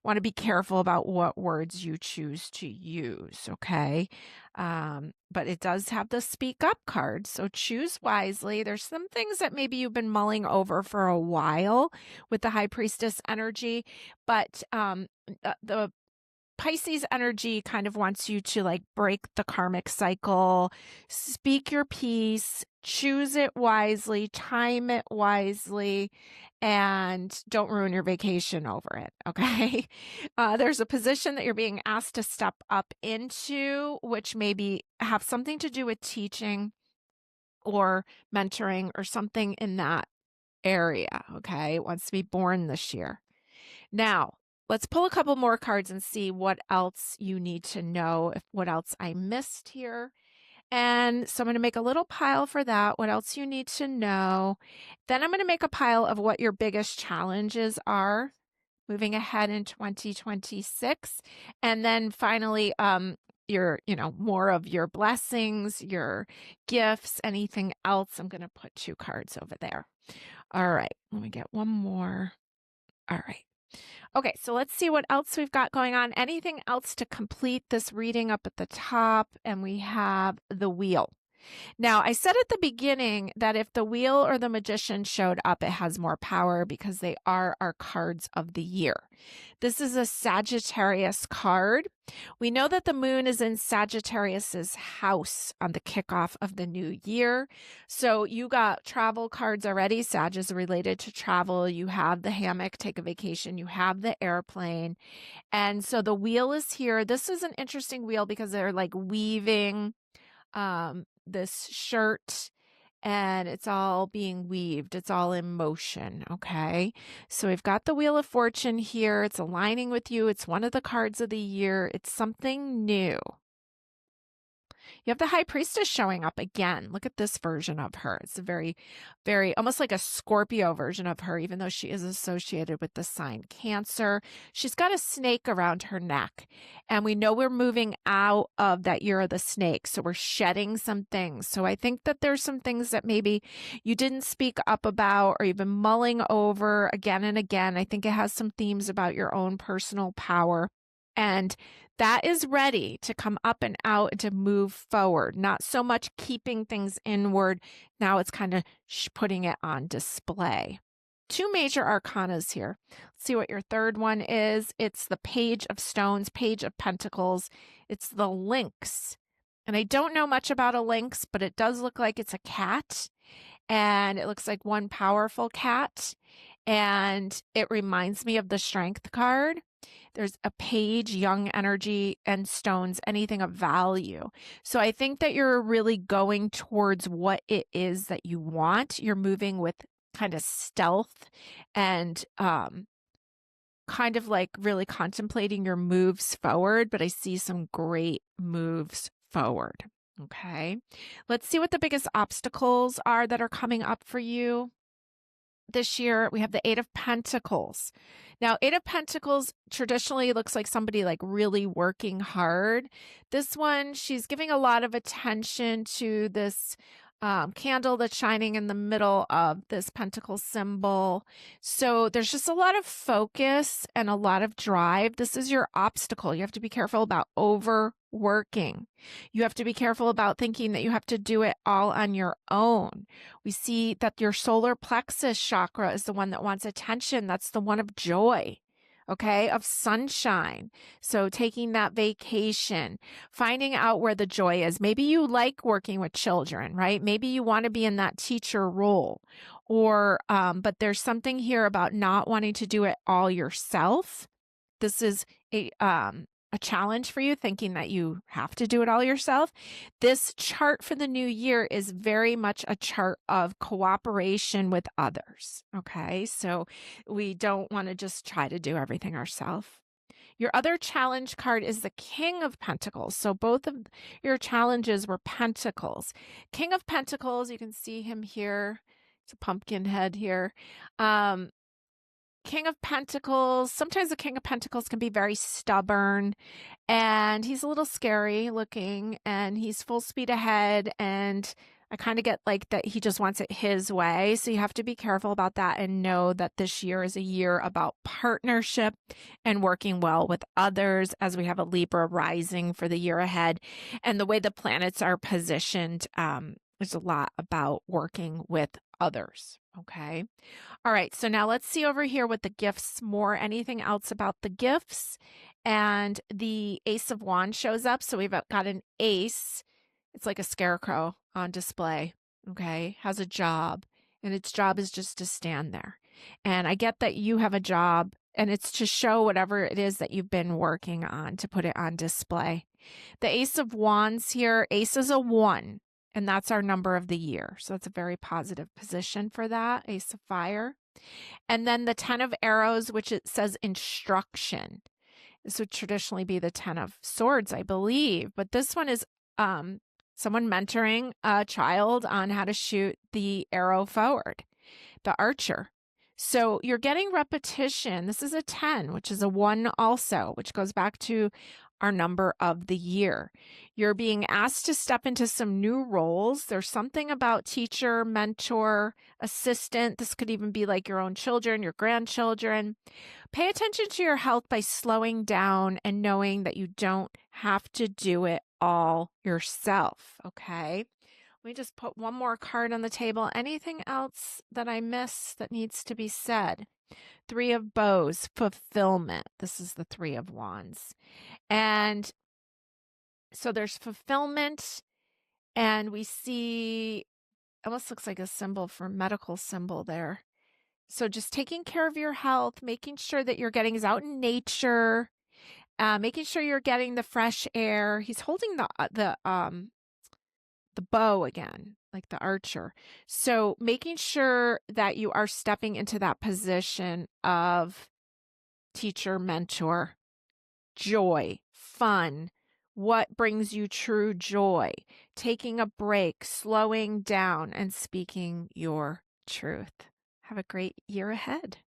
want to be careful about what words you choose to use, okay? But it does have the speak up card, so choose wisely. There's some things that maybe you've been mulling over for a while with the High Priestess energy, but the Pisces energy kind of wants you to like break the karmic cycle, speak your piece, choose it wisely, time it wisely, and don't ruin your vacation over it, okay? There's a position that you're being asked to step up into, which maybe have something to do with teaching or mentoring or something in that area, okay? It wants to be born this year. Now, let's pull a couple more cards and see what else you need to know, what else I missed here. And so I'm going to make a little pile for that, what else you need to know. Then I'm going to make a pile of what your biggest challenges are moving ahead in 2026. And then finally, more of your blessings, your gifts, anything else. I'm going to put 2 cards over there. All right, let me get one more. All right. Okay, so let's see what else we've got going on. Anything else to complete this reading up at the top? And we have the wheel. Now, I said at the beginning that if the wheel or the magician showed up, it has more power because they are our cards of the year. This is a Sagittarius card. We know that the moon is in Sagittarius's house on the kickoff of the new year. So you got travel cards already. Sag is related to travel. You have the hammock, take a vacation. You have the airplane. And so the wheel is here. This is an interesting wheel because they're like weaving this shirt, and it's all being weaved. It's all in motion. Okay. So we've got the Wheel of Fortune here. It's aligning with you. It's one of the cards of the year. It's something new. You have the High Priestess showing up again. Look at this version of her. It's a very, very, almost like a Scorpio version of her, even though she is associated with the sign Cancer. She's got a snake around her neck. And we know we're moving out of that year of the snake. So we're shedding some things. So I think that there's some things that maybe you didn't speak up about or you've been mulling over again and again. I think it has some themes about your own personal power. And that is ready to come up and out and to move forward, not so much keeping things inward. Now it's kind of putting it on display. Two major arcanas here. Let's see what your third one is. It's the Page of Stones, Page of Pentacles. It's the Lynx. And I don't know much about a lynx, but it does look like it's a cat. And it looks like one powerful cat. And it reminds me of the Strength card. There's a page, young energy, and stones, anything of value. So I think that you're really going towards what it is that you want. You're moving with kind of stealth and kind of like really contemplating your moves forward, but I see some great moves forward. Okay. Let's see what the biggest obstacles are that are coming up for you. This year, we have the Eight of Pentacles. Now, Eight of Pentacles traditionally looks like somebody like really working hard. This one, she's giving a lot of attention to this candle that's shining in the middle of this pentacle symbol. So there's just a lot of focus and a lot of drive. This is your obstacle. You have to be careful about overworking. You have to be careful about thinking that you have to do it all on your own. We see that your solar plexus chakra is the one that wants attention. That's the one of joy. Okay, of sunshine. So taking that vacation, finding out where the joy is. Maybe you like working with children, right? Maybe you want to be in that teacher role, or, but there's something here about not wanting to do it all yourself. This is a challenge for you, thinking that you have to do it all yourself. This chart for the new year is very much a chart of cooperation with others. Okay, so we don't want to just try to do everything ourselves. Your other challenge card is the King of Pentacles. So both of your challenges were pentacles. King of Pentacles, you can see him here. It's a pumpkin head here. King of Pentacles, sometimes the King of Pentacles can be very stubborn, and he's a little scary looking, and he's full speed ahead, and I kind of get like that he just wants it his way. So you have to be careful about that and know that this year is a year about partnership and working well with others, as we have a Libra rising for the year ahead. And the way the planets are positioned, there's a lot about working with others. Okay. All right. So now let's see over here with the gifts more. Anything else about the gifts? And the Ace of Wands shows up. So we've got an ace. It's like a scarecrow on display. Okay. Has a job. And its job is just to stand there. And I get that you have a job, and it's to show whatever it is that you've been working on, to put it on display. The Ace of Wands here, ace is a 1. And that's our number of the year. So it's a very positive position for that, Ace of Fire. And then the 10 of Arrows, which it says instruction. This would traditionally be the 10 of Swords, I believe. But this one is someone mentoring a child on how to shoot the arrow forward, the archer. So you're getting repetition. This is a 10, which is a 1 also, which goes back to our number of the year. You're being asked to step into some new roles. There's something about teacher, mentor, assistant. This could even be like your own children, your grandchildren. Pay attention to your health by slowing down and knowing that you don't have to do it all yourself, okay? Let me just put one more card on the table. Anything else that I missed that needs to be said? Three of Bows, fulfillment. This is the Three of Wands. And so there's fulfillment, and we see, almost looks like a symbol for medical symbol there. So just taking care of your health, making sure that you're getting out in nature, making sure you're getting the fresh air. He's holding the bow again, like the archer. So making sure that you are stepping into that position of teacher, mentor, joy, fun, what brings you true joy, taking a break, slowing down, and speaking your truth. Have a great year ahead.